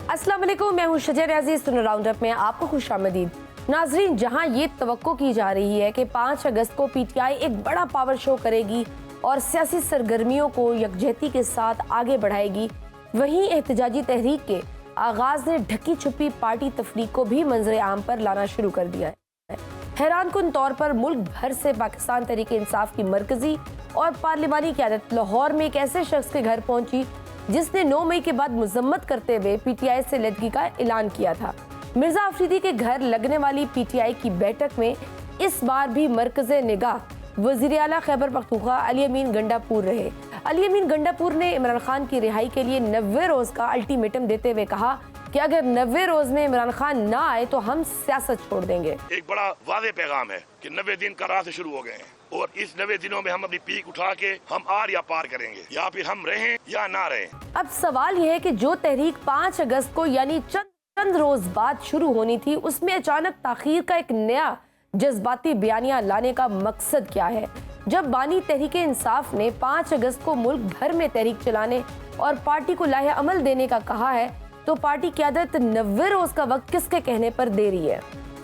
अस्सलाम वालेकुम, मैं हूं शजर अजीज। सुनो राउंडअप में आपको खुशामदीद। नाजरीन, जहां ये तवक्को की जा रही है कि 5 अगस्त को पीटीआई एक बड़ा पावर शो करेगी और सियासी सरगर्मियों को यकजहती के साथ आगे बढ़ाएगी, वहीं एहतजाजी तहरीक के आगाज ने ढकी छुपी पार्टी तफरीक को भी मंजर आम पर लाना शुरू कर दिया है। हैरान कुन तौर पर मुल्क भर से पाकिस्तान तहरीक इंसाफ की मरकजी और पार्लिमानी क़यादत लाहौर में एक ऐसे शख्स के घर पहुंची जिसने 9 मई के बाद मजम्मत करते हुए पीटीआई से अलहदगी का ऐलान किया था। मिर्जा अफरीदी के घर लगने वाली पीटीआई की बैठक में इस बार भी मरकज़े निगाह वज़ीर आला खैबर पख्तूनख्वा अली अमीन गंडापुर रहे। अली अमीन गंडापुर ने इमरान खान की रिहाई के लिए 90 रोज का अल्टीमेटम देते हुए कहा कि अगर 90 रोज में इमरान खान ना आए तो हम सियासत छोड़ देंगे। एक बड़ा वादे पैगाम है कि 90 दिन का राह से शुरू हो गए हैं और इस 90 दिनों में हम अपनी पीक उठा के हम आर या पार करेंगे, या फिर हम रहें या ना रहें। अब सवाल यह है कि जो तहरीक 5 अगस्त को यानी चंद रोज बाद शुरू होनी थी, उसमें अचानक ताखीर का एक नया जज्बाती बयानिया लाने का मकसद क्या है? जब बानी तहरीक इंसाफ ने 5 अगस्त को मुल्क भर में तहरीक चलाने और पार्टी को लाहे अमल देने का कहा है, तो पार्टी क़यादत 90 रोज का वक्त किसके कहने पर दे रही है?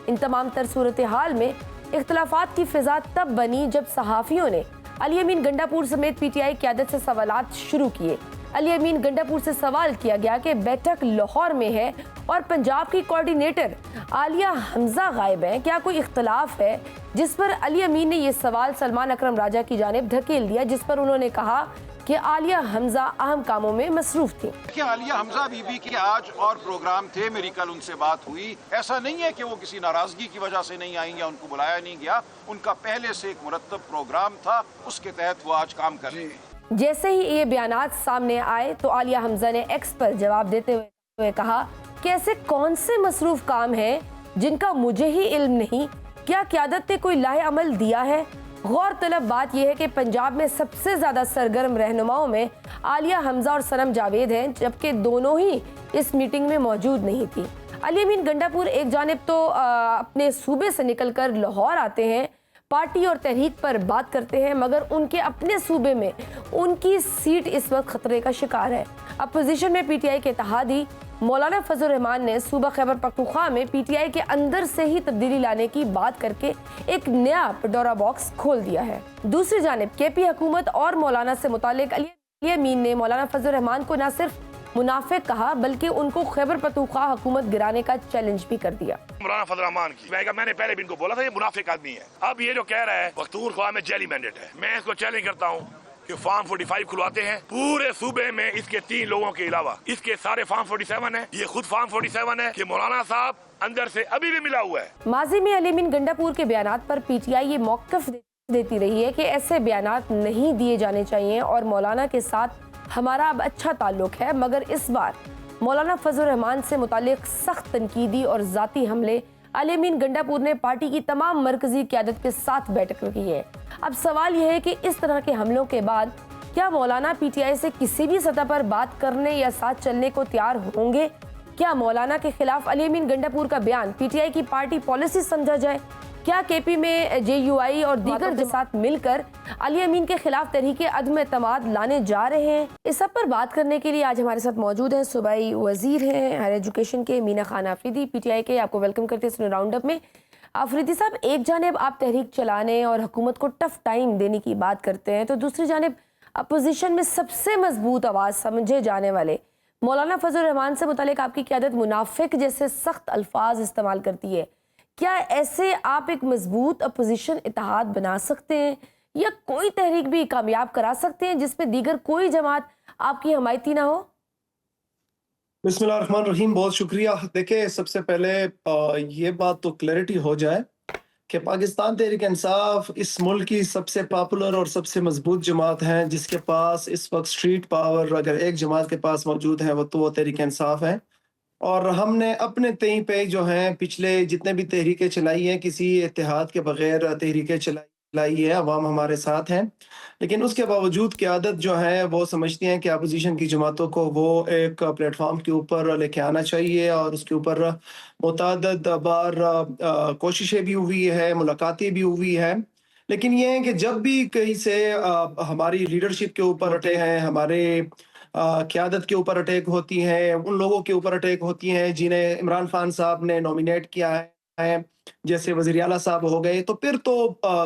इन तमाम तर सूरत हाल में इख्तलाफात की फिजा तब बनी जब सहाफियों ने अली अमीन गंडापुर समेत पीटीआई क़यादत से सवालात शुरू किए। अली अमीन गंडापुर से सवाल किया गया कि बैठक लाहौर में है और पंजाब की कोऑर्डिनेटर आलिया हमजा गायब हैं, क्या कोई इख्तलाफ है? जिस पर अली अमीन ने यह सवाल सलमान अकरम राजा की जानिब धकेल दिया, जिस पर उन्होंने कहा कि आलिया हमजा अहम कामों में मसरूफ थी। आलिया हमजा बीबी की आज और प्रोग्राम थे, मेरी कल उनसे बात हुई। ऐसा नहीं है कि वो किसी नाराजगी की वजह से नहीं आई या उनको बुलाया नहीं गया, उनका पहले से एक मुरत्तब प्रोग्राम था, उसके तहत वो आज काम कर रहे हैं। जैसे ही ये बयानात सामने आए तो आलिया हमजा ने एक्स पर जवाब देते हुए कहा कि ऐसे कौन से मसरूफ काम हैं जिनका मुझे ही इल्म नहीं? क्या क़यादत ने कोई लाहे अमल दिया है? गौरतलब बात यह है कि पंजाब में सबसे ज्यादा सरगर्म रहनुमाओं में आलिया हमजा और सनम जावेद हैं, जबकि दोनों ही इस मीटिंग में मौजूद नहीं थी। अली अमीन गंडापुर एक जानिब तो अपने सूबे से निकलकर लाहौर आते हैं, पार्टी और तहरीक पर बात करते हैं, मगर उनके अपने सूबे में उनकी सीट इस वक्त खतरे का शिकार है। अपोजिशन में पीटीआई के इत्तेहादी मौलाना फजल रहमान ने सूबा खैबर पख्तूनख्वा में पीटीआई के अंदर से ही तब्दीली लाने की बात करके एक नया पंडोरा बॉक्स खोल दिया है। दूसरी जानिब केपी हुकूमत और मौलाना से मुतालिक अली अमीन ने मौलाना फजल रहमान को न सिर्फ मुनाफिक कहा बल्कि उनको खैबर पख्तूनख्वा हुकूमत गिराने का चैलेंज भी कर दिया। मौलाना फजल रहमान की मैंने पहले भी इनको बोला था, ये मुनाफिक आदमी है। अब ये जो कह रहा है पख्तूनख्वा में जेली मैंडेट है, मैं इसको चैलेंज करता हूँ कि फॉर्म 45 खुलवाते हैं पूरे सूबे में, इसके 3 लोगों के अलावा इसके सारे फॉर्म 47 है, ये खुद फॉर्म 47 है कि मौलाना साहब अंदर से अभी भी मिला हुआ है। माजी में अली अमीन गंडापुर के बयानात पर पीटीआई ये मौक़िफ़ देती रही है कि ऐसे बयानात नहीं दिए जाने चाहिए और मौलाना के साथ हमारा अब अच्छा ताल्लुक है, मगर इस बार मौलाना फजल रहमान से मुतालिक सख्त तनकीदी और ज़ाती हमले अली अमीन गंडापुर ने पार्टी की तमाम मरकजी क़यादत के साथ बैठक की है। अब सवाल यह है कि इस तरह के हमलों के बाद क्या मौलाना पीटीआई से किसी भी सतह पर बात करने या साथ चलने को तैयार होंगे? क्या मौलाना के खिलाफ अली अमीन गंडापुर का बयान पीटीआई की पार्टी पॉलिसी समझा जाए? क्या केपी में जेयूआई और दीगर के साथ मिलकर अली अमीन के खिलाफ तहरीके अदम एतमाद लाने जा रहे हैं? इस सब पर बात करने के लिए आज हमारे साथ मौजूद हैं सूबाई वजीर हैं हायर एजुकेशन के मीना खान अफरीदी, पीटीआई के। आपको वेलकम करते हैं राउंडअप में। अफरीदी साहब, एक जानिब आप तहरीक चलाने और हुकूमत को टफ टाइम देने की बात करते हैं, तो दूसरी जानिब अपोजिशन में सबसे मजबूत आवाज़ समझे जाने वाले मौलाना फजल रहमान से मुतालिक आपकी क़यादत मुनाफिक जैसे सख्त अल्फाज इस्तेमाल करती है। क्या ऐसे आप एक मजबूत अपोजिशन इत्तेहाद बना सकते हैं या कोई तहरीक भी कामयाब करा सकते हैं जिसमें दीगर कोई जमात आपकी हमायती ना हो? बिस्मिल्लाहिर्रहमानिर्रहीम, बहुत शुक्रिया। देखिए, सबसे पहले ये बात तो क्लैरिटी हो जाए कि पाकिस्तान तहरीक इंसाफ इस मुल्क की सबसे पॉपुलर और सबसे मजबूत जमात है, जिसके पास इस वक्त स्ट्रीट पावर अगर एक जमात के पास मौजूद है वो तहरीक इंसाफ है। और हमने अपने तय पे जो है पिछले जितने भी तहरीकें चलाई हैं, किसी इत्तेहाद के बगैर तहरीकें चलाई है, अवाम हमारे साथ हैं। लेकिन उसके बावजूद क़यादत जो है वो समझती हैं कि अपोजिशन की जमातों को वो एक प्लेटफॉर्म के ऊपर लेके आना चाहिए, और उसके ऊपर मुतअद्दिद बार कोशिशें भी हुई है, मुलाकातें भी हुई है। लेकिन ये है कि जब भी कहीं से हमारी लीडरशिप के ऊपर उठे हैं, हमारे क़यादत के ऊपर अटैक होती हैं, उन लोगों के ऊपर अटैक होती हैं जिन्हें इमरान खान साहब ने नॉमिनेट किया है, जैसे वज़ीर आला साहब हो गए, तो फिर तो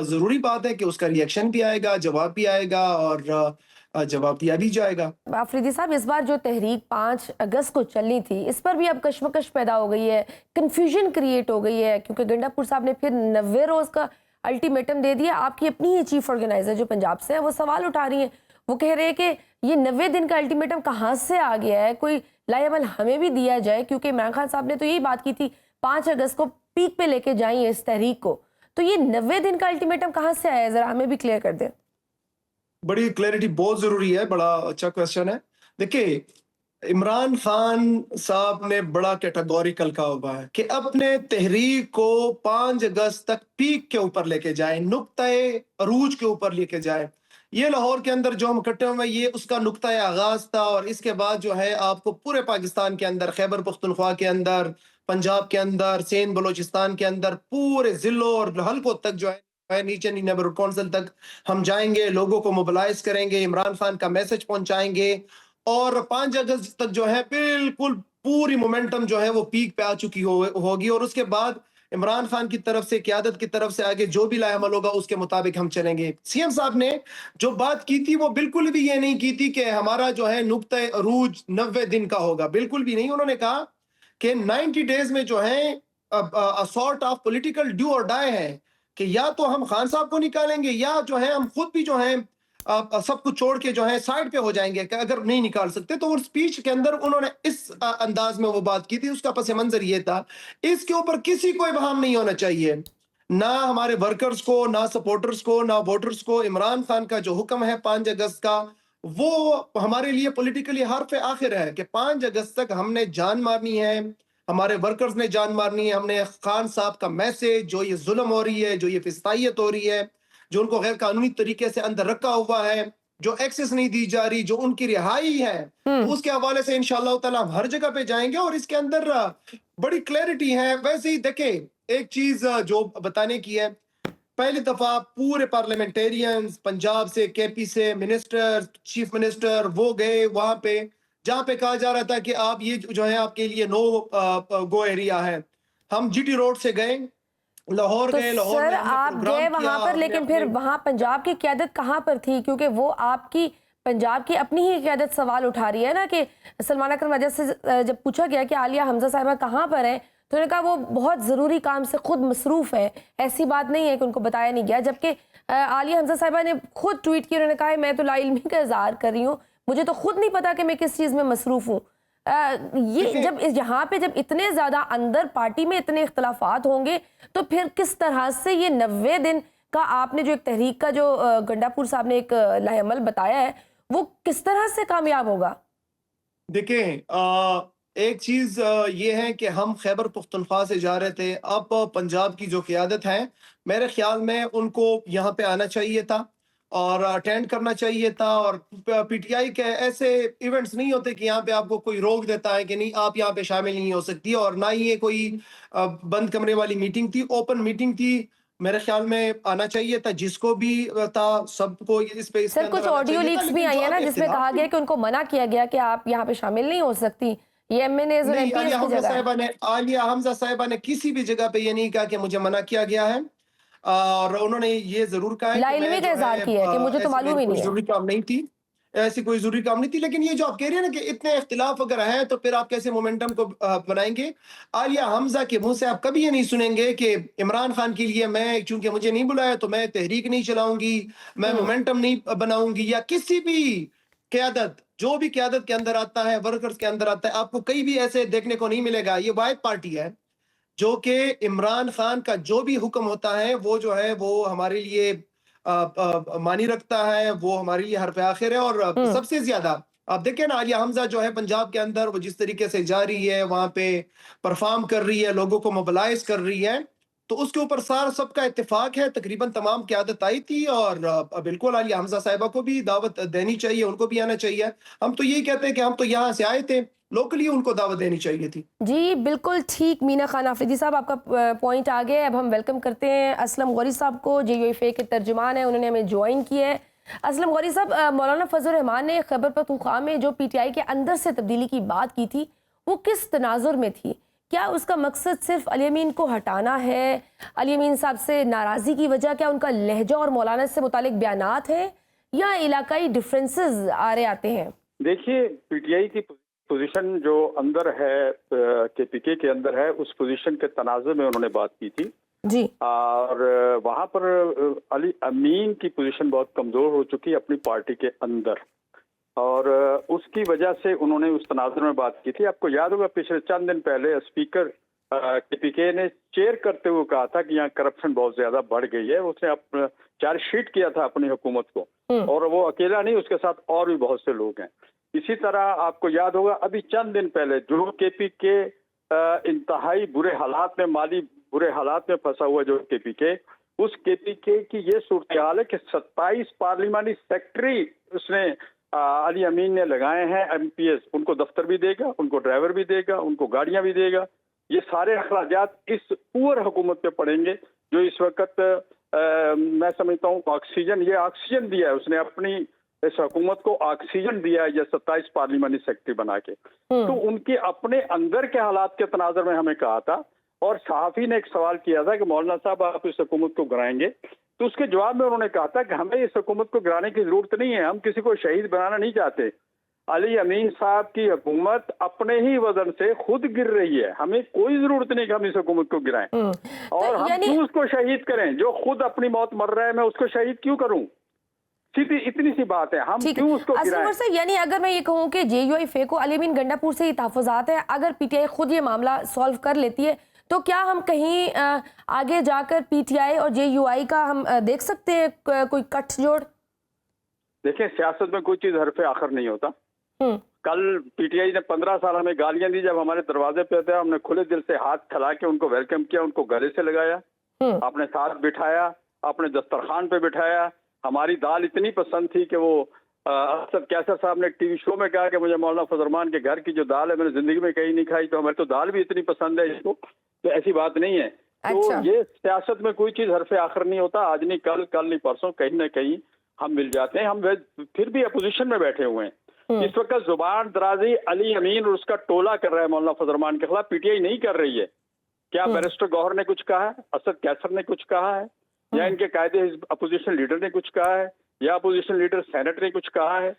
ज़रूरी बात है कि उसका रिएक्शन भी आएगा, जवाब भी आएगा और जवाब दिया भी जाएगा। आफरीदी साहब, इस बार जो तहरीक 5 अगस्त को चलनी थी, इस पर भी अब कश्मकश पैदा हो गई है, कन्फ्यूजन क्रिएट हो गई है, क्योंकि गंडापुर साहब ने फिर 90 रोज़ का अल्टीमेटम दे दिया। आपकी अपनी ही चीफ ऑर्गेनाइजर जो पंजाब से है वो सवाल उठा रही हैं, वो कह रहे हैं कि ये 90 दिन का अल्टीमेटम कहाँ से आ गया है, कोई लाएमल हमें भी दिया जाए, क्योंकि इमरान खान साहब ने तो यही बात की थी 5 अगस्त को पीक पे लेके जाइए इस तहरीक को। तो ये 90 दिन का अल्टीमेटम कहाँ से आया है, जरा हमें भी क्लियर कर दें। बड़ी क्लैरिटी बहुत जरूरी है, बड़ा अच्छा क्वेश्चन है। देखिए, इमरान खान साहब ने बड़ा कैटेगोरिकल कहा हुआ है कि अपने तहरीक को 5 अगस्त तक पीक के ऊपर लेके जाए, नुक्ताए अरूज के ऊपर लेके जाए। ये लाहौर के अंदर जो हम इकट्ठे हुए ये उसका नुक्ताए आगाज था, और इसके बाद जो है आपको पूरे पाकिस्तान के अंदर, खैबर पख्तूनख्वा के अंदर, पंजाब के अंदर, सिंध बलोचिस्तान के अंदर, पूरे जिलों और हल्कों तक जो है नीचे नेबरहुड काउंसिल तक हम जाएंगे, लोगों को मोबिलाइज करेंगे, इमरान खान का मैसेज पहुंचाएंगे, और 5 अगस्त तक जो है बिल्कुल पूरी मोमेंटम जो है वो पीक पे आ चुकी होगी, और उसके बाद इमरान खान की तरफ से, क़यादत की तरफ से आगे जो भी लाएमल होगा उसके मुताबिक हम चलेंगे। सीएम साहब ने जो बात की थी वो बिल्कुल भी ये नहीं की थी कि हमारा जो है नुक्ता अरूज 90 दिन का होगा, बिल्कुल भी नहीं। उन्होंने कहा कि 90 डेज में जो है सॉर्ट ऑफ पॉलिटिकल डू और डाई है कि या तो हम खान साहब को निकालेंगे या जो है हम खुद भी जो है सब कुछ छोड़ के जो है साइड पे हो जाएंगे, कि अगर नहीं निकाल सकते तो। वो स्पीच के अंदर उन्होंने इस अंदाज में वो बात की थी, उसका पस मंजर ये था। इसके ऊपर किसी को इबहम नहीं होना चाहिए, ना हमारे वर्कर्स को, ना सपोर्टर्स को, ना वोटर्स को। इमरान खान का जो हुक्म है 5 अगस्त का, वो हमारे लिए पॉलिटिकली हर्फ आखिर है कि 5 अगस्त तक हमने जान मारनी है, हमारे वर्कर्स ने जान मारनी है। हमने खान साहब का मैसेज, जो ये जुल्म हो रही है, जो ये फिस्तायत हो रही है, जो उनको गैर कानूनी तरीके से अंदर रखा हुआ है, जो एक्सेस नहीं दी जा रही, जो उनकी रिहाई है, तो उसके हवाले से इंशाअल्लाह ताला हम हर जगह पे जाएंगे, और इसके अंदर बड़ी क्लैरिटी है। वैसे ही देखे, एक चीज जो बताने की है, पहली दफा पूरे पार्लियामेंटेरियंस पंजाब से, केपी से, मिनिस्टर, चीफ मिनिस्टर, वो गए वहां पे जहां पे कहा जा रहा था कि आप ये जो है आपके लिए नो गो एरिया है। हम जीटी रोड से गए, लाहौर तो गए, लाहौर सर में हमने आप प्रोग्राम गए किया, वहां पर, हमने लेकिन फिर अपने- वहां पंजाब की क़यादत कहाँ पर थी? क्योंकि वो आपकी पंजाब की अपनी ही क़यादत सवाल उठा रही है ना, कि सलमान अकरम वजह से जब पूछा गया कि आलिया हमजा साहिबा कहाँ पर है, तो उन्होंने कहा वो बहुत ज़रूरी काम से खुद मसरूफ़ है। ऐसी बात नहीं है कि उनको बताया नहीं गया, जबकि आलिया हमजा साहिबा ने खुद ट्वीट किया, उन्होंने कहा मैं तो लाइल्मी का इज़हार कर रही हूँ, मुझे तो खुद नहीं पता कि मैं किस चीज़ में मसरूफ़ हूँ। ये जब यहाँ पे जब इतने ज़्यादा अंदर पार्टी में इतने इख्तलाफात होंगे, तो फिर किस तरह से ये 90 दिन का आपने जो एक तहरीक का जो गंडापुर साहब ने एक लाएमल बताया है, वो किस तरह से कामयाब होगा? देखें, एक चीज ये है कि हम खैबर पख्तूनख्वा से जा रहे थे, अब पंजाब की जो क़यादत है, मेरे ख्याल में उनको यहाँ पे आना चाहिए था और अटेंड करना चाहिए था। और पीटीआई के ऐसे इवेंट्स नहीं होते कि यहाँ पे आपको कोई रोक देता है कि नहीं आप यहाँ पे शामिल नहीं हो सकती, और ना ही ये कोई बंद कमरे वाली मीटिंग थी, ओपन मीटिंग थी। मेरे ख्याल में आना चाहिए था, जिसको भी था सबको इस पे सर कुछ ऑडियो लीक्स भी आई है ना, जिसमें कहा गया कि उनको मना किया गया कि आप यहाँ पे शामिल नहीं हो सकती, ये एमएनएज और एमपीएस की जगह। आलिया हमजा साहिबा ने किसी भी जगह पे ये नहीं कहा कि मुझे मना किया गया है, और उन्होंने ये जरूर कहा है कि लाइल्मी मैं का जो इज़हार किया है कि मुझे तो ऐसी मालूम ही कोई नहीं है। जरूरी काम नहीं थी, ऐसी कोई जरूरी काम नहीं थी। लेकिन ये जो आप कह रहे हैं ना कि इतने इख्तिलाफ अगर है तो फिर आप कैसे मोमेंटम को बनाएंगे? आलिया हमजा के मुंह से आप कभी ये नहीं सुनेंगे कि इमरान खान के लिए मैं, चूंकि मुझे नहीं बुलाया तो मैं तहरीक नहीं चलाऊंगी, मैं मोमेंटम नहीं बनाऊंगी, या किसी भी क़यादत, जो भी क़यादत के अंदर आता है, वर्कर्स के अंदर आता है, आपको कहीं भी ऐसे देखने को नहीं मिलेगा। ये वाहिद पार्टी है जो कि इमरान खान का जो भी हुक्म होता है वो जो है वो हमारे लिए मानी रखता है, वो हमारे लिए हरफ आखिर है। और सबसे ज्यादा आप देखें ना, आलिया हमजा जो है पंजाब के अंदर वो जिस तरीके से जा रही है, वहां पे परफॉर्म कर रही है, लोगों को मोबिलाइज कर रही है, तो उसके ऊपर सारा सबका इत्तेफाक है। तकरीबन तमाम क़यादत आई थी, और बिल्कुल आलिया हमजा साहिबा को भी दावत देनी चाहिए, उनको भी आना चाहिए। हम तो यही कहते हैं कि हम तो यहाँ से आए थे, लोकली उनको दावत देनी चाहिए थी। जी बिल्कुल ठीक। मीना खान आफरीदी साहब, आपका पॉइंट आ गया। अब हम वेलकम करते हैं असलम गौरी साहब को, JUIFA के तर्जुमान है, उन्होंने हमें ज्वाइन किया है। असलम गौरी साहब, मौलाना फजल रहमान ने खैबर पख्तूनख्वा में जो पीटीआई के अंदर से तब्दीली की बात की थी, वो किस तनाजुर में थी? क्या उसका मकसद सिर्फ अली अमीन को हटाना है? अली अमीन साहब से नाराज़गी की वजह क्या उनका लहजा और मौलाना से मुतालिक बयानात हैं, या इलाकाई डिफरेंसेस आ रहे आते हैं? देखिए, पीटीआई की पोजीशन जो अंदर है, केपीके के अंदर है, उस पोजीशन के तनाज़ुर में उन्होंने बात की थी जी। और वहां पर अली अमीन की पोजीशन बहुत कमजोर हो चुकी है अपनी पार्टी के अंदर, और उसकी वजह से उन्होंने उस तनाजुर में बात की थी। आपको याद होगा पिछले चंद दिन पहले स्पीकर केपीके ने चेयर करते हुए कहा था कि यहाँ करप्शन बहुत ज्यादा बढ़ गई है। उसने अपना चार्जशीट किया था अपनी हुकूमत को, और वो अकेला नहीं, उसके साथ और भी बहुत से लोग हैं। इसी तरह आपको याद होगा अभी चंद दिन पहले जो केपीके इंतहाई बुरे हालात में, माली बुरे हालात में फंसा हुआ जो केपीके, उस केपीके की ये सूरत हाल है कि 27 पार्लिमानी सेक्रेटरी उसने अली अमीन ने लगाए हैं। एमपीएस उनको दफ्तर भी देगा, उनको ड्राइवर भी देगा, उनको गाड़ियां भी देगा। ये सारे अखराजात इस पुअर हुकूमत पे पड़ेंगे जो इस वक्त मैं समझता हूँ ऑक्सीजन दिया है उसने अपनी इस हुकूमत को, ऑक्सीजन दिया है ये 27 पार्लिमानी सेक्रेटरी बना के। तो उनके अपने अंदर के हालात के तनाजुर में हमें कहा था, और सहाफी ने एक सवाल किया था कि मौलाना साहब आप इस हुकूमत को गिराएंगे, तो उसके जवाब में उन्होंने कहा था कि हमें इस हुकूमत को गिराने की जरूरत नहीं है, हम किसी को शहीद बनाना नहीं चाहते। अली अमीन साहब की हुकूमत अपने ही वजन से खुद गिर रही है, हमें कोई जरूरत नहीं कि हम इस हुकूमत को गिराएं। और हम क्यों उसको शहीद करें? जो खुद अपनी मौत मर रहा है, मैं उसको शहीद क्यों करूं? सीधी इतनी सी बात है, हम क्यों उसको गिराएं? यानी अगर मैं ये कहूँ कि JUIF को अली अमीन गंडापुर से ही तहफ़्फ़ुज़ात है, अगर पीटीआई खुद ये मामला सॉल्व कर लेती है, तो क्या हम कहीं आगे जाकर पीटीआई और JUI का हम देख सकते हैं कोई गठजोड़? देखिए, सियासत में कोई चीज हरफे आखिर नहीं होता। कल पीटीआई ने 15 साल हमें गालियां दी, जब हमारे दरवाजे पे थे हमने खुले दिल से हाथ खिला के उनको वेलकम किया, उनको गले से लगाया, अपने साथ बिठाया, अपने दस्तरखान पे बिठाया। हमारी दाल इतनी पसंद थी कि वो असद कैसर साहब ने एक टीवी शो में कहा कि मुझे मौलाना फजल रहमान के घर की जो दाल है मैंने जिंदगी में कहीं नहीं खाई, तो हमारी तो दाल भी इतनी पसंद है इसको, तो ऐसी बात नहीं है। तो ये सियासत में कोई चीज हरफे आखिर नहीं होता। आज नहीं कल, कल नहीं परसों, कहीं ना कहीं हम मिल जाते हैं। हम फिर भी अपोजिशन में बैठे हुए हैं। इस वक्त जुबान दराजी अली अमीन और उसका टोला कर रहा है मौलाना फजल रहमान के खिलाफ, पीटीआई नहीं कर रही है। क्या बैरिस्टर गौहर ने कुछ कहा है, असद कैसर ने कुछ कहा है, या इनके कायदे अपोजिशन लीडर ने कुछ कहा है, या अपोजिशन लीडर सेनेट ने कुछ कहा है?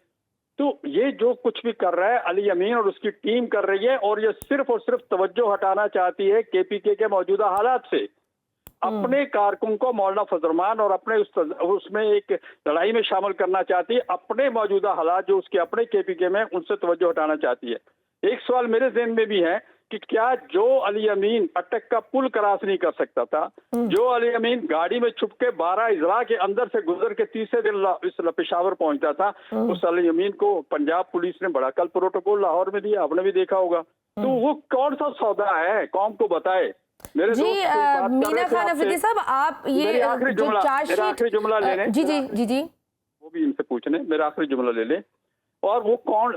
तो ये जो कुछ भी कर रहा है अली अमीन और उसकी टीम कर रही है, और ये सिर्फ और सिर्फ तवज्जो हटाना चाहती है केपीके के मौजूदा हालात से। अपने कारकुन को मौलाना फजल रहमान और अपने उसमें एक लड़ाई में शामिल करना चाहती है। अपने मौजूदा हालात जो उसके अपने केपीके में, उनसे तवज्जो हटाना चाहती है। एक सवाल मेरे ज़हन में भी है कि क्या जो अली अमीन अटक का पुल क्रॉस नहीं कर सकता था, जो अली अमीन गाड़ी में छुप के 12 इजला के अंदर से गुजर के तीसरे दिन इस पेशावर पहुंचता था, उस अली अमीन को पंजाब पुलिस ने बड़ा कल प्रोटोकॉल लाहौर में दिया, आपने भी देखा होगा। तो वो कौन सा सौदा है, कौम को बताए। मेरे जी मीना खान अफरीदी साहब, आप ये आखिरी जुमला ले लें। जी वो भी इनसे पूछ लें, मेरा आखिरी जुमला ले लें। और वो कौन,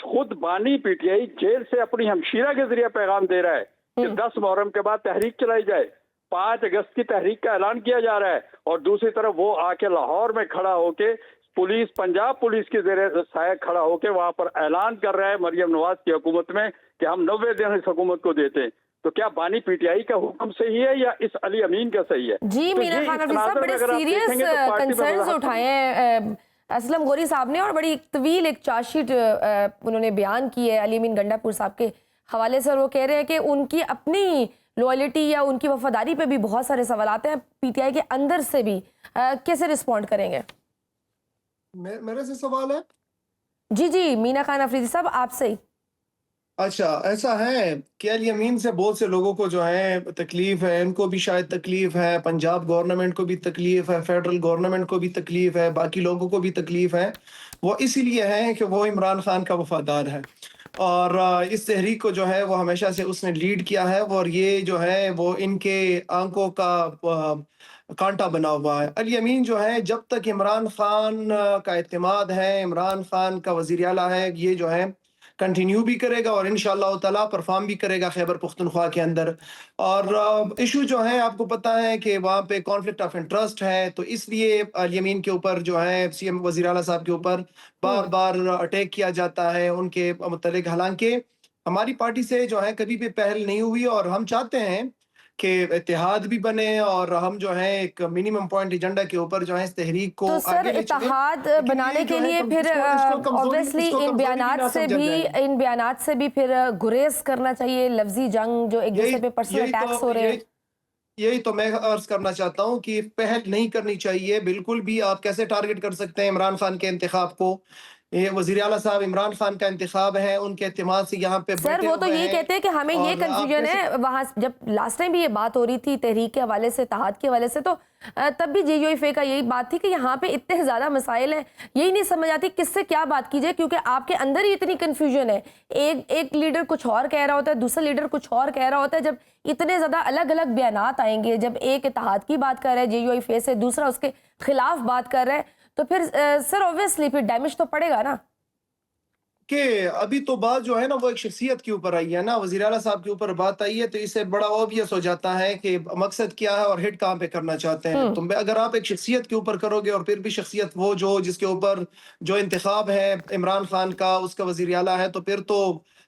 खुद बानी पीटीआई जेल से अपनी हमशीरा के जरिए पैगाम दे रहा है कि 10 मुहर्रम के बाद तहरीक चलाई जाए, 5 अगस्त की तहरीक का ऐलान किया जा रहा है, और दूसरी तरफ वो आके लाहौर में खड़ा होके पुलिस, पंजाब पुलिस के जरिए साया खड़ा होके वहां पर ऐलान कर रहा है मरियम नवाज की हुकूमत में कि हम 90 दिन इस हुकूमत को देते हैं। तो क्या बानी पीटीआई का हुक्म सही है या इस अली अमीन का सही है? जी तो मीना खान अफरीदी साहब, बड़े सीरियस कंसर्न्स उठाए हैं असलम गौरी साहब ने, और बड़ी तवील एक चार्जशीट उन्होंने बयान की है अली अमीन गंडापुर साहब के हवाले से, और वो कह रहे हैं कि उनकी अपनी लॉयल्टी या उनकी वफादारी पे भी बहुत सारे सवाल आते हैं पीटीआई के अंदर से भी। कैसे रिस्पॉन्ड करेंगे? मेरे से सवाल है? जी मीना खान अफरीदी साहब, आपसे ही। अच्छा, ऐसा है कि अली अमीन से बहुत से लोगों को जो है तकलीफ है, इनको भी शायद तकलीफ है, पंजाब गवर्नमेंट को भी तकलीफ है, फेडरल गवर्नमेंट को भी तकलीफ है, बाकी लोगों को भी तकलीफ है। वो इसीलिए है कि वो इमरान खान का वफादार है, और इस तहरीक को जो है वो हमेशा से उसने लीड किया है, और ये जो है वो इनके आंखों का कांटा बना हुआ है। अली अमीन जो है, जब तक इमरान खान का एतमाद है, इमरान खान का वज़ीर आला है, ये जो है कंटिन्यू भी करेगा और इंशाअल्लाह ताला परफॉर्म भी करेगा खैबर पुख्तनख्वा के अंदर। और इशू जो है आपको पता है कि वहाँ पे कॉन्फ्लिक्ट ऑफ इंटरेस्ट है, तो इसलिए अल यमीन के ऊपर जो है सीएम वज़ीर आला साहब के ऊपर बार बार अटैक किया जाता है उनके मुतल्लिक। हालांकि हमारी पार्टी से जो है कभी भी पहल नहीं हुई और हम चाहते हैं कि इत्तेहाद भी बने और हम जो है एक मिनिमम पॉइंट एजेंडा के ऊपर जो है इस तहरीक को तो सर आगे ले चलें। इत्तेहाद लेकिन बनाने ये जो के है लिए फिर इसको कमजोरी ऑब्वियसली इसको इन कमजोरी भी ना समझा जाए। इन बयानात से भी फिर गुरेज करना चाहिए, लफ्जी जंग जो एक दूसरे पे पर्सनल अटैक्स हो रहे हैं। यही तो मैं अर्ज करना चाहता हूँ कि पहल नहीं करनी चाहिए बिल्कुल भी। आप कैसे टारगेट कर सकते हैं इमरान खान के इंतखाब को? ये वज़ीर आला साहब इमरान खान का इंतखाब है, उनके एतमाद से यहाँ पे सर बैठे वो तो हुए यही हैं। कहते हैं कि हमें ये और आप कंफ्यूजन कैसे है, वहां जब लास्ट टाइम भी ये बात हो रही थी तहरीक के हवाले से, इत्तेहाद के हवाले से, तो तब भी JUIF का यही बात थी कि यहाँ पे इतने ज़्यादा मसाइल हैं, यही नहीं समझ आती किससे क्या बात की जाए, क्योंकि आपके अंदर ही इतनी कन्फ्यूजन है। एक लीडर कुछ और कह रहा होता है, दूसरा लीडर कुछ और कह रहा होता है। जब इतने ज़्यादा अलग अलग बयानात आएंगे, जब एक इत्तेहाद की बात कर रहा है JUIF से, दूसरा उसके खिलाफ बात कर रहा है, तो फिर सर ऑब्वियसली फिर डैमेज तो पड़ेगा ना। कि अभी तो बात जो है ना वो एक शख्सियत के ऊपर आई है ना, वज़ीर आला साहब के ऊपर बात आई है, तो इससे बड़ा ऑब्वियस हो जाता है कि मकसद क्या है और हिट कहाँ पे करना चाहते हैं। तो अगर आप एक शख्सियत के ऊपर करोगे और फिर भी शख्सियत वो जो जिसके ऊपर जो इंतखाब है इमरान खान का, उसका वज़ीर आला है, तो फिर तो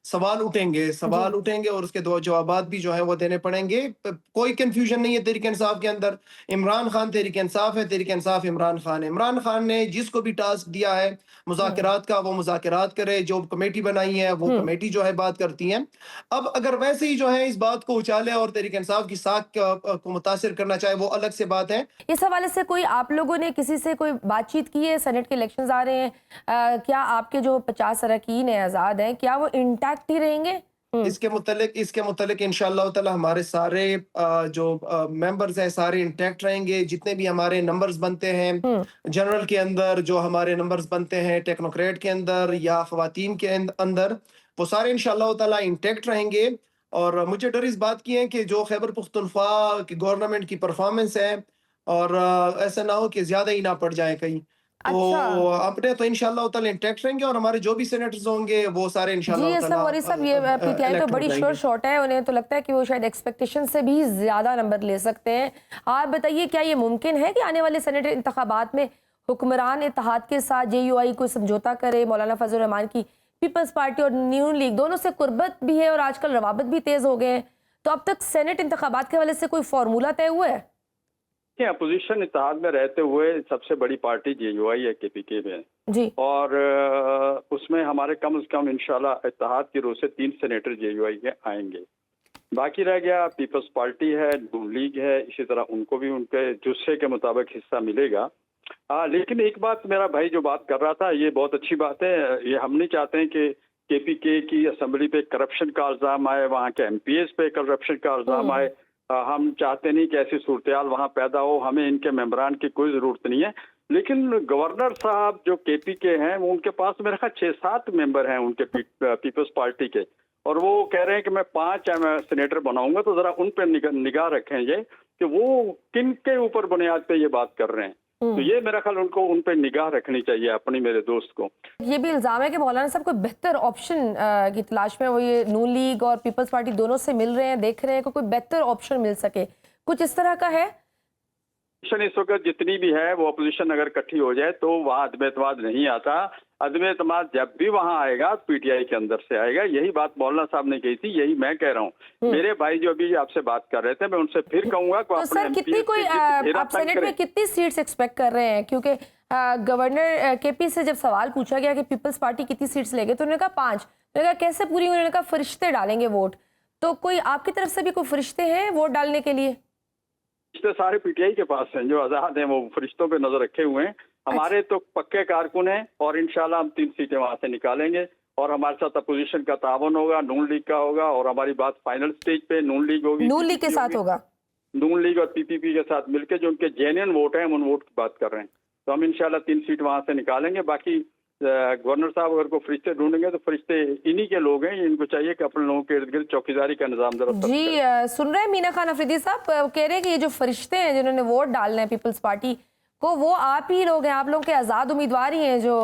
सवाल उठेंगे और उसके दो जवाबात भी जो है वो देने पड़ेंगे। कोई कंफ्यूजन नहीं है तहरीक इंसाफ के अंदर। इमरान खान तहरीक इंसाफ है, तहरीक इंसाफ इमरान खान है। इमरान खान ने जिसको भी टास्क दिया है मुज़ाकरात का, वो मुज़ाकरात करे। जो कमेटी बनाई है वो कमेटी जो है बात करती है। अब अगर वैसे ही जो है इस बात को उछाले और तहरीक इंसाफ की साख को मुतासिर करना चाहे, वो अलग से बात है। इस हवाले से कोई आप लोगों ने किसी से कोई बातचीत की है? सेनेट के इलेक्शंस आ रहे हैं, क्या आपके जो 50 अरकान हैं आज़ाद हैं, क्या वो इंटैक्ट ही रहेंगे? इसके मुतल्लिक इंशाअल्लाह ताला हमारे सारे जो मेंबर्स हैं सारे इंटैक्ट रहेंगे। जितने भी हमारे नंबर्स बनते हैं जनरल के अंदर, जो हमारे नंबर्स बनते हैं टेक्नोक्रेट के अंदर या ख़वातीन के अंदर, वो सारे इंशाअल्लाह ताला इंटैक्ट रहेंगे। और मुझे डर इस बात की है कि जो खैबर पुख्तनख्वा की गवर्नमेंट की परफॉर्मेंस है, और ऐसा ना हो कि ज़्यादा ही ना पड़ जाए कहीं। तो अच्छा अपने तो इंशाअल्लाह ताला इंटैक्ट रहेंगे और हमारे जो भी सेनेटर्स होंगे वो सारे जी, इंशाअल्लाह ये सब ताला वरी सब ये PTI तो इलेक्ट हो बड़ी श्योर जाएंगे। शॉट है, उन्हें तो लगता है कि वो शायद एक्सपेक्टेशन से भी ज़्यादा नंबर ले सकते हैं। आप बताइए, क्या ये मुमकिन है कि आने वाले सेनेट इंतखाबात में हुक्मरान इत्तेहाद के साथ JUI कोई समझौता करे? मौलाना फजल रहमान की पीपल्स पार्टी और न्यू लीग दोनों से कुर्बत भी है और आजकल रवाबत भी तेज़ हो गए हैं, तो अब तक सेनेट इंतखाबात के हवाले से कोई फार्मूला तय हुआ है? अपोजिशन इत्तेहाद में रहते हुए सबसे बड़ी पार्टी JUI है KPK में, जी और उसमें हमारे कम से कम इंशाल्लाह इत्तेहाद की रूह से 3 सेनेटर JUI के आएंगे। बाकी रह गया पीपल्स पार्टी है, नून लीग है, इसी तरह उनको भी उनके जुस्से के मुताबिक हिस्सा मिलेगा। लेकिन एक बात मेरा भाई जो बात कर रहा था, ये बहुत अच्छी बात है। ये हम नहीं चाहते हैं कि KPK की असेंबली पे करप्शन का इल्ज़ाम आए, वहाँ के MPs पे करप्शन का इल्ज़ाम आए। हम चाहते नहीं कि ऐसी सूरत वहाँ पैदा हो। हमें इनके मेंबरान की कोई ज़रूरत नहीं है। लेकिन गवर्नर साहब जो KPK हैं, वो उनके पास मेरे ख्याल 6-7 मेंबर हैं उनके पीपल्स पार्टी के, और वो कह रहे हैं कि मैं 5 सेनेटर बनाऊंगा। तो ज़रा उन पर निगाह रखें ये कि वो किन के ऊपर बुनियाद पे ये बात कर रहे हैं। तो ये मेरा ख्याल उनको उन पर निगाह रखनी चाहिए अपनी, मेरे दोस्त को। ये भी इल्ज़ाम है कि मौलाना साहब कोई बेहतर ऑप्शन की तलाश में वो ये नून लीग और पीपल्स पार्टी दोनों से मिल रहे हैं, देख रहे हैं कि कोई बेहतर ऑप्शन मिल सके, कुछ इस तरह का है? इस वक्त जितनी भी है वो अपोजिशन अगर इकट्ठी हो जाए तो वहाँ अदम एतमाद नहीं आता। अदम एतमाद जब भी वहाँ आएगा PTI के अंदर से आएगा। यही बात मौलाना साहब ने कही थी, यही मैं कह रहा हूँ। मेरे भाई जो अभी आपसे बात कर रहे थे, मैं उनसे फिर कहूंगा कि तो सर कितनी कोई आप सेनेट में कितनी सीट्स एक्सपेक्ट कर रहे हैं? क्योंकि गवर्नर KP से जब सवाल पूछा गया कि पीपल्स पार्टी कितनी सीट्स लेगी, तो उन्होंने कहा 5। उन्होंने कहा कैसे पूरी? उन्होंने कहा फरिश्ते डालेंगे वोट। तो कोई आपकी तरफ से भी कोई फरिश्ते हैं वोट डालने के लिए? सारे PTI के पास हैं जो आजाद हैं, वो फरिश्तों पे नजर रखे हुए हैं। हमारे तो पक्के कारकुन हैं और इंशाल्लाह हम 3 सीटें वहां से निकालेंगे। और हमारे साथ अपोजिशन का तावन होगा, नून लीग का होगा, और हमारी बात फाइनल स्टेज पे नून लीग होगी, नून लीग के साथ होगा, नून लीग और PPP के साथ मिलकर जो उनके जेन्युइन वोट हैं, हम उन वोट की बात कर रहे हैं। तो हम इंशाल्लाह 3 सीट वहां से निकालेंगे। बाकी गवर्नर साहब अगर को फरिश्ते ढूंढेंगे तो फरिश्ते इन्हीं के लोग हैं। इनको चाहिए कि अपने लोगों के इर्द गिर्द चौकीदारी का निजाम जरा जी सुन रहे हैं मीना खान अफरीदी साहब कह रहे हैं कि ये जो फरिश्ते हैं जिन्होंने वोट डालना है पीपल्स पार्टी को, वो आप ही लोग हैं, आप लोगों के आज़ाद उम्मीदवार ही हैं जो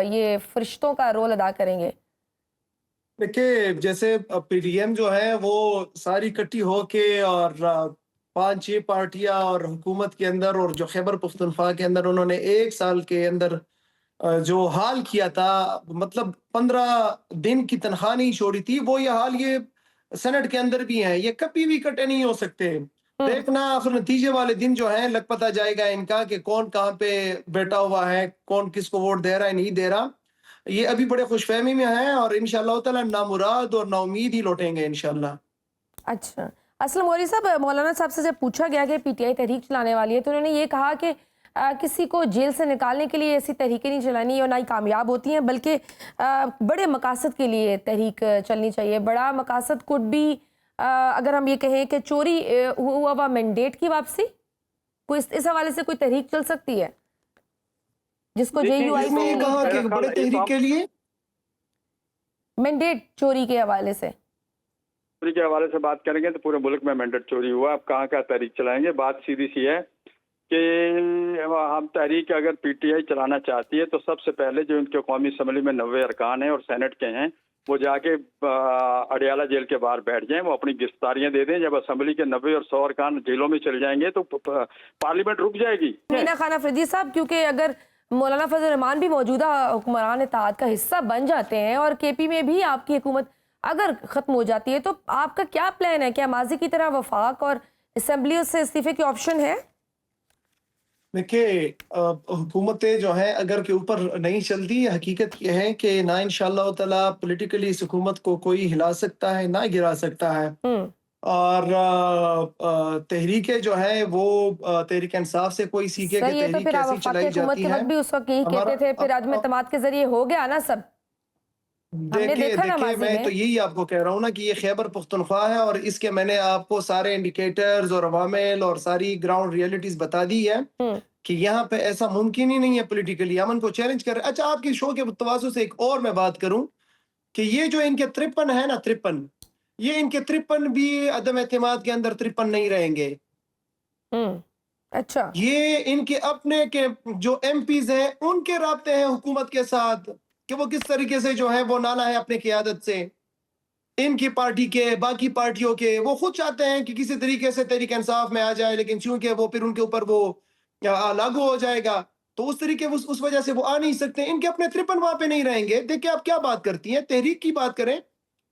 ये फरिश्तों का रोल अदा करेंगे। देखिए जैसे पीडीएम जो है वो सारी इकट्ठी होके और 5-6 पार्टियां और हुकूमत के अंदर और जो खैबर पख्तूनख्वा के अंदर उन्होंने 1 साल के अंदर जो हाल किया था, मतलब 15 दिन की तनख्वाह नहीं छोड़ी थी, वो ये हाल ये सेनेट के अंदर भी है। ये कभी भी इकट्ठे नहीं हो सकते। देखना फिर नतीजे वाले दिन जो है लग पता जाएगा इनका कि कौन कहाँ पे बैठा हुआ है, कौन किसको वोट दे रहा है नहीं दे रहा। ये अभी बड़े खुशफहमी में हैं और इंशाअल्लाह ताला नामुराद और नाउमीद ही लौटेंगे इंशाअल्लाह। अच्छा, असलम गौरी साहब, मौलाना साहब से जब पूछा गया कि पीटीआई तहरीक चलाने वाली है तो उन्होंने ये कहा कि किसी को जेल से निकालने के लिए ऐसी तहरीकें नहीं चलानी और ना ही कामयाब होती हैं, बल्कि बड़े मकासद के लिए तहरीक चलनी चाहिए। बड़ा मकासद कुड भी अगर हम ये कहें कि चोरी हुआ हुआ मैंडेट की वापसी, कोई इस हवाले से कोई तहरीक चल सकती है जिसको जेयूआई इसने कहा कि बड़े तहरीक के लिए मैंडेट चोरी के हवाले से चोरी के हवाले से बात करेंगे तो पूरे मुल्क में मैंडेट चोरी हुआ। अब कहाँ का तहरीक चलाएंगे? बात सीधी सी है कि हम तहरीक अगर पीटीआई चलाना चाहती है तो सबसे पहले जो उनके कौमी असम्बली में 90 अरकान हैं और सेनेट के हैं, वो जाके अडियाला जेल के बाहर बैठ जाएं, वो अपनी गिरफ्तारियां दे दें। जब असम्बली के 90 और 100 अरकान जेलों में चले जाएंगे तो पार्लियामेंट रुक जाएगी। मीना खान अफरीदी साहब, क्योंकि अगर मौलाना फजल रहमान भी मौजूदा हुक्मरान इत्तेहाद का हिस्सा बन जाते हैं और केपी में भी आपकी हुकूमत अगर खत्म हो जाती है, तो आपका क्या प्लान है? क्या माजी की तरह वफाक और असम्बली से इस्तीफे की ऑप्शन है? देखिए हुकूमतें जो हैं अगर के ऊपर नहीं चलती, हकीकत यह है कि ना इंशाअल्लाह ताला पॉलिटिकली इस हुकूमत को कोई हिला सकता है ना गिरा सकता है। और तहरीकें जो है वो तहरीक इंसाफ से कोई सीखे कि सही है, तो तहरीक फिर कैसी वफाक चलाई हुकूमत जाती के है। वक्त भी उस वक्त यही कहते थे, फिर आदम एतमाद के जरिए हो गया ना सब। देखिए देखा ना देखिए माजी मैं में। तो यही आपको कह रहा हूँ ना कि ये खैबर पख्तूनख्वा है और इसके मैंने आपको सारे इंडिकेटर्स और अवामिल और सारी ग्राउंड रियलिटीज बता दी है कि यहाँ पे ऐसा मुमकिन ही नहीं है पॉलिटिकली। अमन को चैलेंज कर। अच्छा, आपके शो के तवाज़ुन से एक और मैं बात करूं कि ये जो इनके 53 है ना 53, ये इनके 53 भी अदम एतमाद के अंदर 53 नहीं रहेंगे। अच्छा, ये इनके अपने के जो एमपीज हैं उनके राब्ते हैं हुकूमत के साथ कि वो किस तरीके से जो है वो नाला है अपने क़ियादत से। इनकी पार्टी के बाकी पार्टियों के वो खुद चाहते हैं कि किसी तरीके से तहरीक इंसाफ में आ जाए, लेकिन चूंकि वो फिर उनके ऊपर वो लागू हो जाएगा तो उस तरीके उस वजह से वो आ नहीं सकते। इनके अपने 53 वहां पे नहीं रहेंगे। देखिए आप क्या बात करती हैं, तहरीक की बात करें,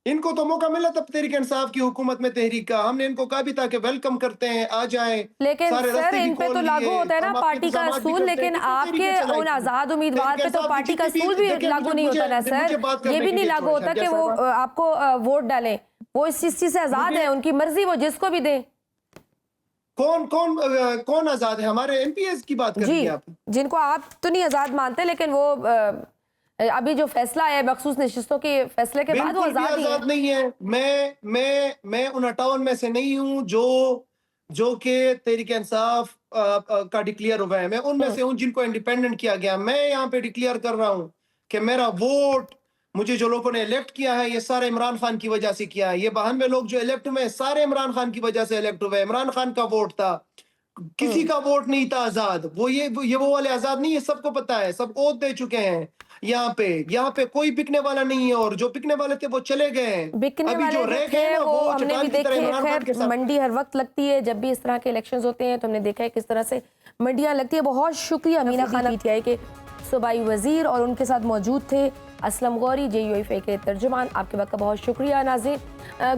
इनको तो मौका मिला तब तहरीक इंसाफ की हुकूमत में तहरीक का। हमने इनको कहा भी था कि वेलकम करते हैं, आ जाएं, लेकिन सारे सर रास्ते भी इन पे खोल तो लागू लिए, होता है ना हम आपके पार्टी का इंतजामात भी असूल, करते हैं। लेकिन कितने आपके तरीके चलाए उन थे? आजाद उम्मीदवार पे तो तहरीक पार्टी का इंसाफ की असूल भी देखिए, लागू नहीं होता ना मुझे सर। बात ये करने भी की नहीं दीजिए लागू होता थोड़ा कि सा, वो जैसा आपको वोट डालें, वो इस चीज से आजाद है, उनकी मर्जी, वो जिसको भी दें। कौन कौन कौन आजाद है? हमारे एमपीएस की बात कर रही जी, हैं आप? जिनको आप तो नहीं आजाद मानते, लेकिन वो अभी जो फैसला है मखसूस नशिस्तों के फैसले के बाद वो बिल्कुल भी आजाद ही है। आजाद नहीं है। मैं उन 58 में से नहीं हूं जो कि तहरीक इंसाफ का डिक्लेयर हुआ है। मैं उनमें से हूं जिनको इंडिपेंडेंट किया गया। मैं यहाँ पे डिक्लेयर कर रहा हूं कि मेरा वोट, मुझे जो लोगों ने इलेक्ट किया है, ये सारे इमरान खान की वजह से किया है। ये 92 लोग जो इलेक्ट हुए सारे इमरान खान की वजह से इलेक्ट हुए। इमरान खान का वोट था, किसी का वोट नहीं था आजाद। वो वाले आजाद नहीं है, सबको पता है, सब ओत दे चुके हैं। यहाँ पे कोई बिकने वाला नहीं है, और जो बिकने वाले थे वो चले गए हैं। बिकने अभी वाले जो जो रह थे गए ना वो हमने चट्टान भी की तरह देखे। इमरान खान के खैर साथ। मंडी हर वक्त लगती है, जब भी इस तरह के इलेक्शंस होते हैं तो हमने देखा है किस तरह से मंडियां लगती है। बहुत शुक्रिया मीना खान पीटीआई के सूबाई वजीर, और उनके साथ मौजूद थे असलम गौरी JUIF के तर्जुमान। आपके वक्त का बहुत शुक्रिया। नाज़रीन,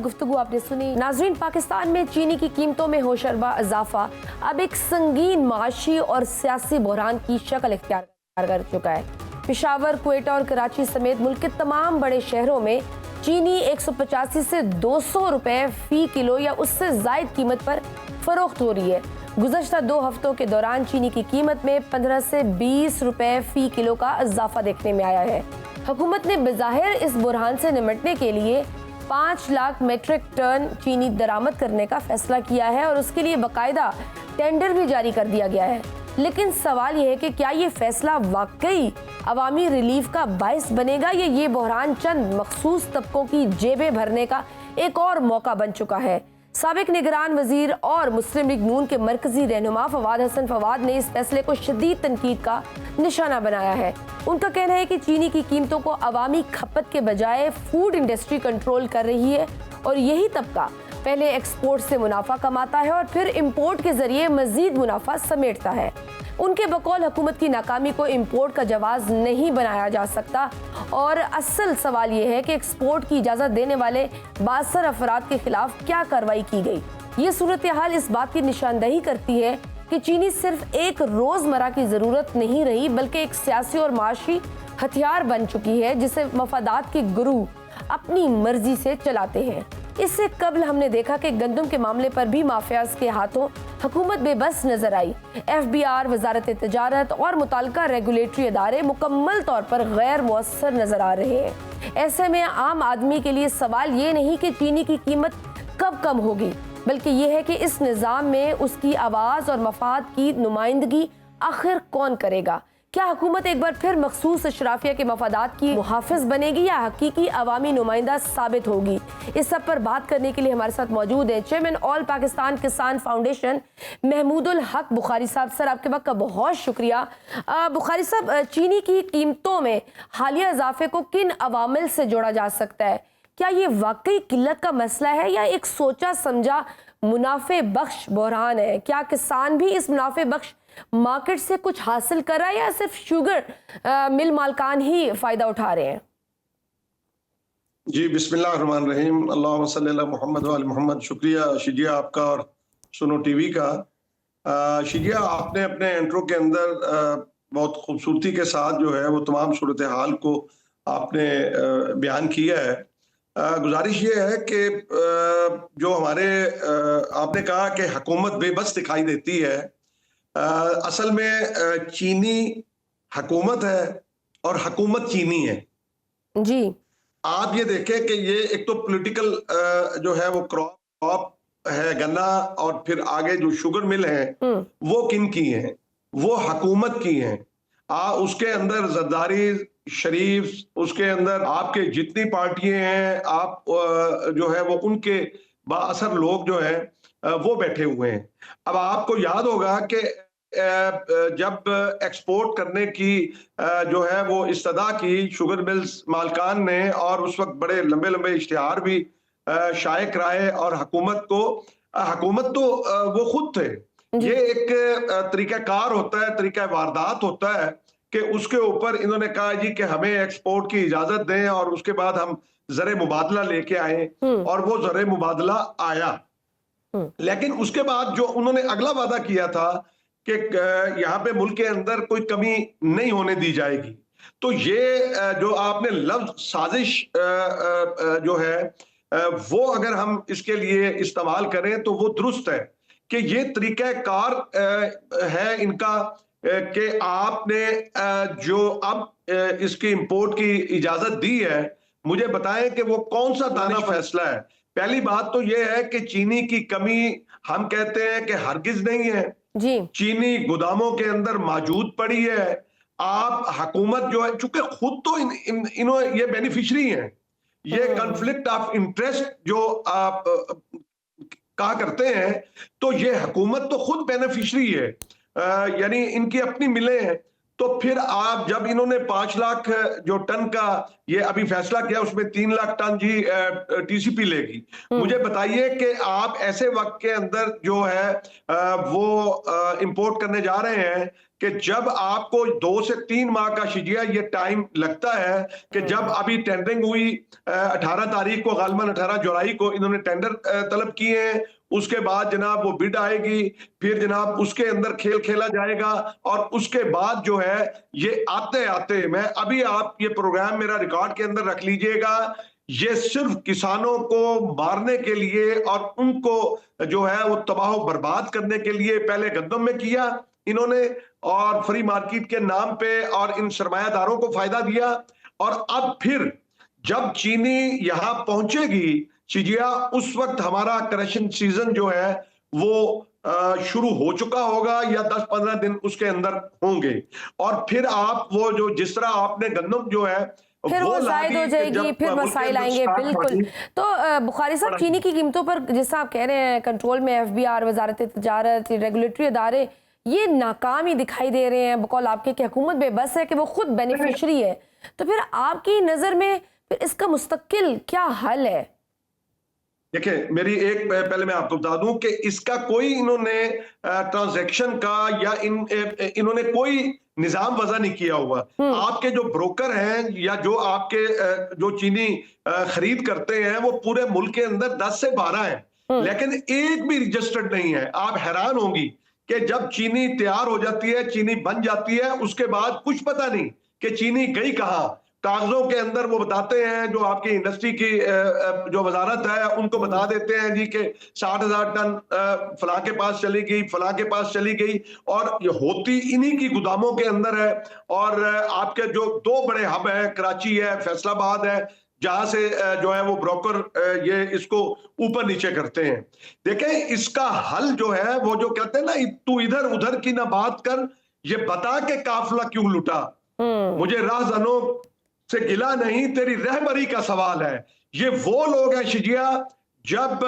गुफ्तगू आपने सुनी। नाज़रीन, पाकिस्तान में चीनी की कीमतों में होशरबा इजाफा अब एक संगीन माशी और सियासी बहरान की शक्ल इख्तियार कर चुका है। पेशावर, क्वेटा और कराची समेत मुल्क के तमाम बड़े शहरों में चीनी 185 से 200 रुपए फी किलो या उससे जायद कीमत पर फरोख्त हो रही है। गुज़श्ता 2 हफ्तों के दौरान चीनी की कीमत में 15 से 20 रुपए फी किलो का इजाफा देखने में आया है। हुकूमत ने बज़ाहिर इस बुरहान से निपटने के लिए 5 लाख मेट्रिक टन चीनी दरामद करने का फैसला किया है और उसके लिए बाकायदा टेंडर भी जारी कर दिया गया है। लेकिन सवाल यह है कि क्या ये फैसला वाकई अवामी रिलीफ का बायस बनेगा या ये बहरान चंद मखसूस तबकों की जेबें भरने का एक और मौका बन चुका है। साबिक निगरान वजीर और मुस्लिम लीग नून के मरकजी रहनुमा फवाद हसन फवाद ने इस फैसले को शदीद तनकीद का निशाना बनाया है। उनका कहना है कि चीनी की कीमतों को अवामी खपत के बजाय फूड इंडस्ट्री कंट्रोल कर रही है और यही तबका पहले एक्सपोर्ट से मुनाफा कमाता है और फिर इंपोर्ट के जरिए मजीद मुनाफा समेटता है। उनके बकौल हुकूमत की नाकामी को इंपोर्ट का जवाज नहीं बनाया जा सकता और असल सवाल ये है कि एक्सपोर्ट की इजाज़त देने वाले बासर अफराद के खिलाफ क्या कार्रवाई की गई। ये सूरत हाल इस बात की निशानदही करती है कि चीनी सिर्फ एक रोज़मर्रा की ज़रूरत नहीं रही बल्कि एक सियासी और माशी हथियार बन चुकी है जिसे मफादात के गुरु अपनी मर्जी से चलाते हैं। इससे कबल हमने देखा कि गंदम के मामले पर भी माफियाज के हाथों हुकूमत बेबस नजर आई। FBI, वजारत तिजारत और मुताल्लिका रेगुलेटरी अदारे मुकम्मल तौर पर गैर मुअस्सर नजर आ रहे हैं। ऐसे में आम आदमी के लिए सवाल ये नहीं कि चीनी की कीमत कब कम होगी, बल्कि ये है कि इस निज़ाम में उसकी आवाज़ और मफाद की नुमाइंदगी आखिर कौन करेगा। क्या हुकूमत एक बार फिर मखसूस अशराफिया के मफादात की मुहाफिज बनेगी या हकीकी अवामी नुमाइंदा साबित होगी? इस सब पर बात करने के लिए हमारे साथ मौजूद है चेयरमैन ऑल पाकिस्तान किसान फाउंडेशन महमूदुल हक बुखारी साहब। सर, आपके वक्त का बहुत शुक्रिया। बुखारी साहब, चीनी की कीमतों में हालिया इजाफे को किन अवामिल से जोड़ा जा सकता है? क्या ये वाकई किल्लत का मसला है या एक सोचा समझा मुनाफे बख्श बहरान है? क्या किसान भी इस मुनाफे बख्श मार्केट से कुछ हासिल कर रहा है या सिर्फ शुगर मिल मालकान ही फायदा उठा रहे हैं? जी, बिस्मिल्लाहिर्रहमानिर्रहीम, अल्लाहुम्मा सल्ली अला मुहम्मद व आले मुहम्मद। शुक्रिया शिजिया आपका और सुनो टीवी का। शिजिया, आपने अपने इंट्रो के अंदर बहुत खूबसूरती के साथ जो है वो तमाम सूरत हाल को आपने बयान किया है। गुजारिश ये है कि जो हमारे आपने कहा कि हुकूमत बेबस दिखाई देती है, असल में चीनी हुकूमत है और हुकूमत चीनी है जी। आप ये देखें कि ये एक तो पॉलिटिकल जो है वो क्रॉप है गन्ना, और फिर आगे जो शुगर मिल है वो किन की है? वो हुकूमत की है। उसके अंदर जरदारी शरीफ, उसके अंदर आपके जितनी पार्टियां हैं, आप जो है वो उनके बाअसर लोग जो है वो बैठे हुए हैं। अब आपको याद होगा कि जब एक्सपोर्ट करने की जो है वो इस्तदा की शुगर मिल्स मालकान ने, और उस वक्त बड़े लंबे लंबे इश्तिहार भी शाये कराए, और हुकूमत तो वो खुद थे। ये एक तरीकाकार होता है, तरीका वारदात होता है कि उसके ऊपर इन्होंने कहा जी कि हमें एक्सपोर्ट की इजाजत दें, और उसके बाद हम ज़रे मुबादला लेके आए, और वो ज़रे मुबादला आया। लेकिन उसके बाद जो उन्होंने अगला वादा किया था कि यहाँ पे मुल्क के अंदर कोई कमी नहीं होने दी जाएगी, तो ये जो आपने लफ्ज साजिश जो है वो अगर हम इसके लिए इस्तेमाल करें तो वो दुरुस्त है कि ये तरीक़ाकार है इनका कि आपने जो अब इसकी इंपोर्ट की इजाजत दी है, मुझे बताएं कि वो कौन सा दानिश फैसला है। पहली बात तो ये है कि चीनी की कमी हम कहते हैं कि हरगिज नहीं है जी। चीनी गोदामों के अंदर मौजूद पड़ी है। आप हुकूमत जो है, चूंकि खुद तो ये बेनिफिशरी हैं, ये कॉन्फ्लिक्ट ऑफ इंटरेस्ट जो आप कहा करते हैं, तो ये हुकूमत तो खुद बेनिफिशरी है, यानी इनकी अपनी मिलें हैं। तो फिर आप जब इन्होंने 5 लाख जो टन का ये अभी फैसला किया, उसमें 3 लाख टन जी टीसीपी लेगी, मुझे बताइए कि आप ऐसे वक्त के अंदर जो है वो इंपोर्ट करने जा रहे हैं कि जब आपको 2 से 3 माह का शिजिया ये टाइम लगता है कि जब अभी टेंडरिंग हुई 18 तारीख को, गालमन 18 जुलाई को इन्होंने टेंडर तलब किए हैं, उसके बाद जनाब वो बिड आएगी, फिर जनाब उसके अंदर खेल खेला जाएगा, और उसके बाद जो है ये आते आते, मैं अभी आप ये प्रोग्राम मेरा रिकॉर्ड के अंदर रख लीजिएगा, ये सिर्फ किसानों को मारने के लिए और उनको जो है वो तबाह बर्बाद करने के लिए पहले गंदम में किया इन्होंने, और फ्री मार्केट के नाम पे और इन सरमायादारों को फायदा दिया, और अब फिर जब चीनी यहां पहुंचेगी शिजिया, उस वक्त हमारा करेक्शन सीजन जो है वो शुरू हो चुका होगा या 10-15 दिन उसके अंदर होंगे, और फिर आप वो जो जिस तरह आपने गंदम जो है फिर वो जायद हो जाएगी, फिर मसाइल आएंगे। बिल्कुल। तो बुखारी साहब, चीनी की कीमतों पर जैसा आप कह रहे हैं कंट्रोल में FBR, वजारत तजारत, रेगुलेटरी अदारे ये नाकाम ही दिखाई दे रहे हैं, बकौल आपके कि हुकूमत बेबस है कि वो खुद बेनिफिशरी है, तो फिर आपकी नज़र में फिर इसका मुस्तकिल क्या हल है? देखिए, मेरी एक पहले मैं आपको बता दूं कि इसका कोई इन्होंने ट्रांजैक्शन का या इन्होंने कोई निजाम वजह नहीं किया हुआ। आपके जो ब्रोकर हैं या जो आपके जो चीनी खरीद करते हैं वो पूरे मुल्क के अंदर 10 से 12 हैं, लेकिन एक भी रजिस्टर्ड नहीं है। आप हैरान होंगी कि जब चीनी तैयार हो जाती है, चीनी बन जाती है, उसके बाद कुछ पता नहीं कि चीनी गई कहाँ। कागजों के अंदर वो बताते हैं, जो आपकी इंडस्ट्री की जो वजारत है उनको बता देते हैं जी कि 60,000 टन फलां के पास चली गई, फलां के पास चली गई, और ये होती इन्हीं की गोदामों के अंदर है। और आपके जो 2 बड़े हब है, कराची है, फैसलाबाद है, जहां से जो है वो ब्रोकर ये इसको ऊपर नीचे करते हैं। देखें, इसका हल जो है वो जो कहते हैं ना, तू इधर उधर की ना बात कर, ये बता के काफिला क्यों लुटा। मुझे राहज़नों से गिला नहीं, तेरी रहबरी का सवाल है। ये वो लोग हैं शिजिया, जब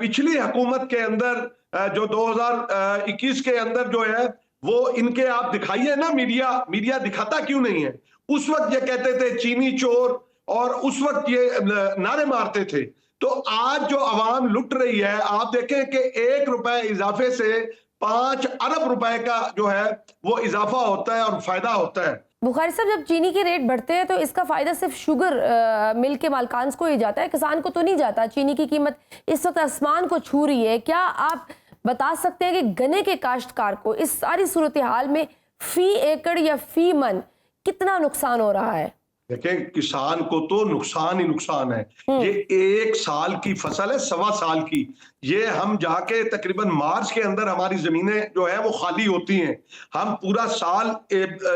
पिछली हुकूमत के अंदर जो 2021 के अंदर जो है वो इनके आप दिखाइए ना, मीडिया दिखाता क्यों नहीं है। उस वक्त ये कहते थे चीनी चोर, और उस वक्त ये नारे मारते थे। तो आज जो अवाम लुट रही है, आप देखें कि 1 रुपए इजाफे से 5 अरब रुपए का जो है वो इजाफा होता है और फायदा होता है। बुखारी साहब, जब चीनी के रेट बढ़ते हैं तो इसका फायदा सिर्फ शुगर मिल के मालकान को ही जाता है, किसान को तो नहीं जाता। चीनी की कीमत इस वक्त आसमान को छू रही है। क्या आप बता सकते हैं कि गन्ने के काश्तकार को इस सारी सूरत हाल में फी एकड़ या फी मन कितना नुकसान हो रहा है? देखें, किसान को तो नुकसान ही नुकसान है। ये 1 साल की फसल है, 1.25 साल की। ये हम जाके तकरीबन मार्च के अंदर हमारी जमीनें जो है वो खाली होती हैं। हम पूरा साल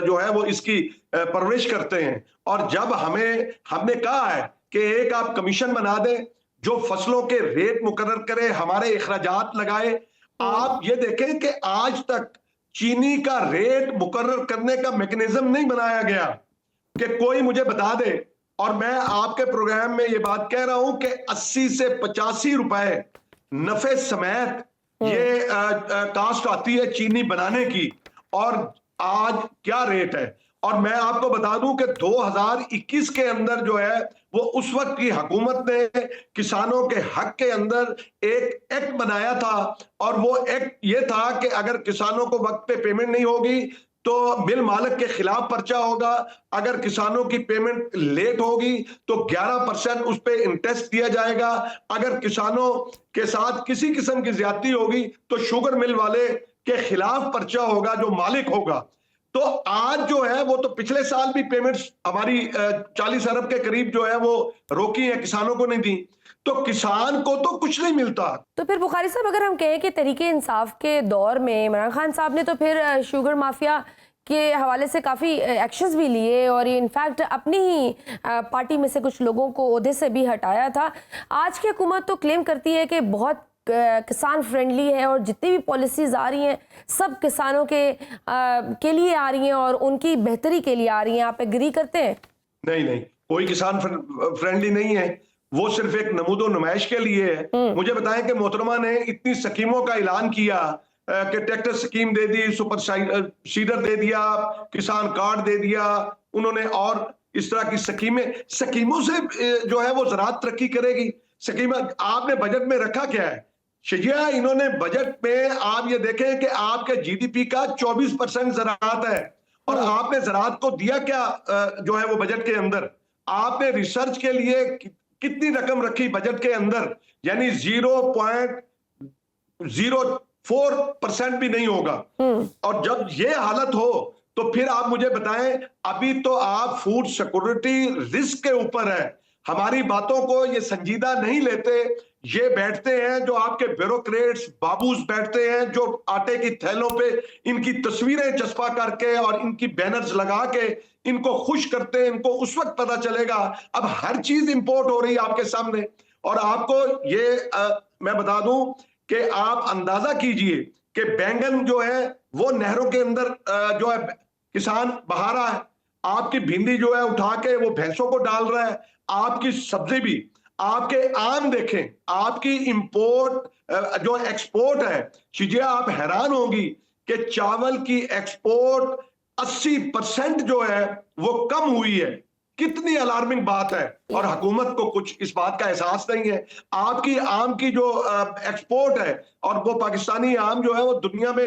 जो है वो इसकी परवरिश करते हैं, और जब हमने कहा है कि एक आप कमीशन बना दें जो फसलों के रेट मुकर्रर करे, हमारे इखराजात लगाए। आप ये देखें कि आज तक चीनी का रेट मुकर्रर करने का मैकेनिज्म नहीं बनाया गया कि कोई मुझे बता दे। और मैं आपके प्रोग्राम में ये बात कह रहा हूं कि 80 से 85 रुपए नफे समेत ये कास्ट आती है चीनी बनाने की, और आज क्या रेट है। और मैं आपको बता दूं कि 2021 के अंदर जो है वो उस वक्त की हुकूमत ने किसानों के हक के अंदर एक एक्ट बनाया था, और वो एक्ट ये था कि अगर किसानों को वक्त पे पेमेंट नहीं होगी तो मिल मालिक के खिलाफ पर्चा होगा। अगर किसानों की पेमेंट लेट होगी तो 11% उस पे इंटरेस्ट दिया जाएगा। अगर किसानों के साथ किसी किस्म की ज्यादती होगी तो शुगर मिल वाले के खिलाफ पर्चा होगा जो मालिक होगा। तो आज जो है वो तो पिछले साल भी पेमेंट्स हमारी 40 अरब के करीब जो है वो रोकी है, किसानों को नहीं दी। तो किसान को तो कुछ नहीं मिलता। तो फिर बुखारी साहब, अगर हम कहें कि तरीके इंसाफ के दौर में इमरान खान साहब ने तो फिर शुगर माफिया के हवाले से काफ़ी एक्शंस भी लिए, और इनफैक्ट अपनी ही पार्टी में से कुछ लोगों को ओहदे से भी हटाया था। आज की हुकूमत तो क्लेम करती है कि बहुत किसान फ्रेंडली है, और जितनी भी पॉलिसीज़ आ रही हैं सब किसानों के लिए आ रही हैं और उनकी बेहतरी के लिए आ रही हैं। आप एग्री करते हैं? नहीं, कोई किसान फ्रेंडली नहीं है, वो सिर्फ एक नमूदो नुमाइश के लिए है। मुझे बताएं कि मोहतरमा ने इतनी स्कीमों का ऐलान किया कि ट्रैक्टर स्कीम दे दी, सुपर सीडर दे दिया, किसान कार्ड दे दिया उन्होंने, और इस तरह की स्कीमों से जो है वो ज़राअत तरक्की करेगी। स्कीम आपने बजट में रखा क्या है शिजिया? इन्होंने बजट में आप ये देखें कि आपके जीडीपी का 24% ज़राअत है, और आपने ज़राअत को दिया क्या जो है वो बजट के अंदर? आपने रिसर्च के लिए कितनी रकम रखी बजट के अंदर? यानी 0.04% भी नहीं होगा। और जब ये हालत हो तो फिर आप मुझे बताएं, अभी तो आप फूड सिक्योरिटी रिस्क के ऊपर है। हमारी बातों को ये संजीदा नहीं लेते। ये बैठते हैं जो आपके ब्यूरोक्रेट्स बाबूस बैठते हैं, जो आटे की थैलों पे इनकी तस्वीरें चस्पा करके और इनकी बैनर्स लगा के इनको खुश करते हैं। इनको उस वक्त पता चलेगा, अब हर चीज इंपोर्ट हो रही है आपके सामने। और आपको ये मैं बता दूं कि आप अंदाजा कीजिए कि बैंगन जो है वो नहरों के अंदर जो है किसान बहा रहा है। आपकी भिंडी जो है उठा के वो भैंसों को डाल रहा है, आपकी सब्जी भी, आपके आम देखें, आपकी इंपोर्ट जो एक्सपोर्ट है, चीजें आप हैरान होंगी कि चावल की एक्सपोर्ट 80% जो है वो कम हुई है। कितनी अलार्मिंग बात है, और हुकूमत को कुछ इस बात का एहसास नहीं है। आपकी आम की जो एक्सपोर्ट है, और वो पाकिस्तानी आम जो है वो दुनिया में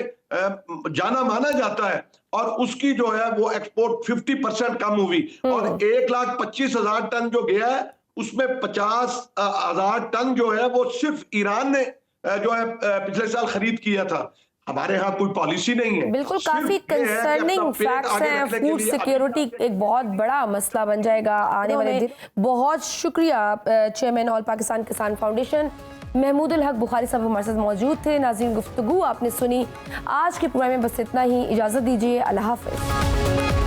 जाना माना जाता है, और उसकी जो है वो एक्सपोर्ट 50% कम हुई, और 1,25,000 टन जो गया है उसमें 50,000 टन जो है वो सिर्फ ईरान ने जो है पिछले साल खरीद किया था। हमारे यहाँ कोई पॉलिसी नहीं है। बिल्कुल, काफी कंसर्निंग फैक्ट्स हैं। फूड सिक्योरिटी एक बहुत बड़ा मसला बन जाएगा आने वाले दिन। बहुत शुक्रिया चेयरमैन ऑल पाकिस्तान किसान फाउंडेशन महमूदुल हक बुखारी साहब हमारे साथ मौजूद थे। नाज़रीन, गुफ्तगू आपने सुनी। आज के प्रोग्राम में बस इतना ही, इजाजत दीजिए, अल्लाह हाफ़िज़।